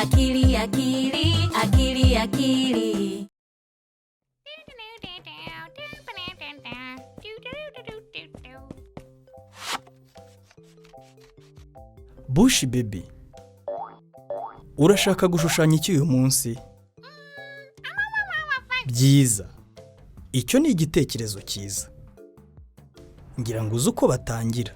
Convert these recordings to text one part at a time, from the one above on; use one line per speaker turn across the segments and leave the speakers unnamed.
akili akili akili akili.
Bushi baby, urashaka gushushanya iki uyu munsi? Byiza, icyo ni igitekerezo cyiza. Ngira ngo uzi uko batangira.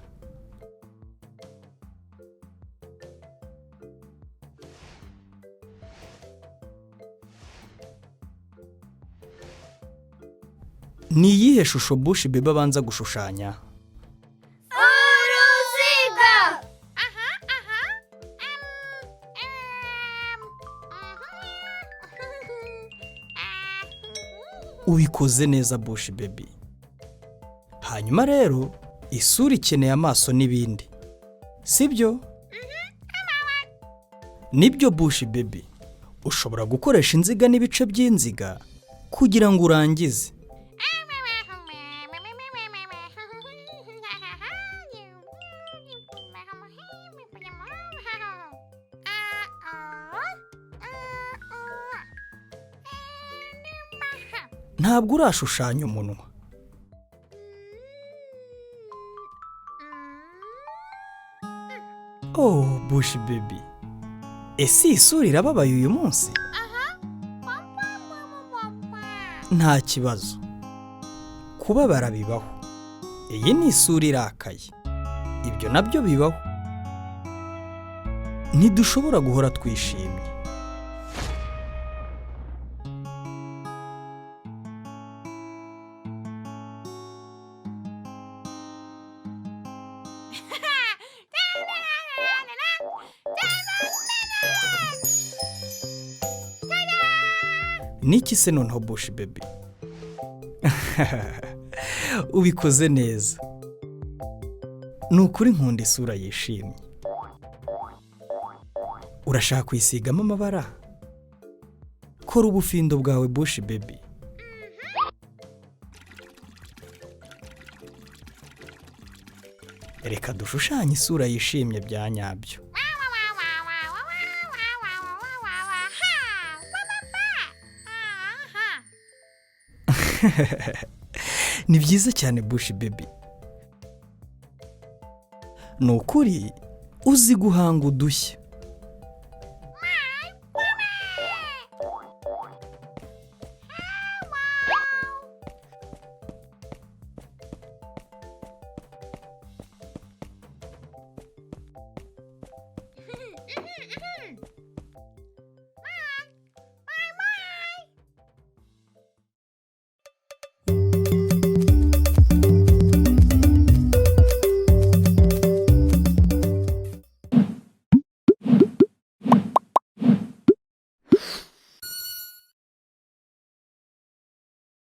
Ni iyihe shusho Bushi baby abanza gushushanya? Ubikoze neza Bushi baby. Hanyuma rero isura ikeneye amaso n'ibindi, sibyo? Nibyo Bushi baby, ushobora gukoresha inziga n'ibice by'inziga kugira ngo urangize. Ntabwo urashushanya umunwa. Oh Bushi baby, ese isura irababaye uyu munsi? Nta kibazo, kubabara bibaho. Iyi ni isura irakaye, ibyo nabyo bibaho. Ntidushobora guhora twishimye. Niki se noneho Bushi baby? Ubikoze neza. Nukuri nkunda isura yishimye. Urashaka kwisigamo amabara? Kora ubufindo bwawe Bushi baby. Reka dushushanye isura yishimye bya nyabyo. Ni byiza cyane Bushi baby. Nukuri uzi guhanga udushya.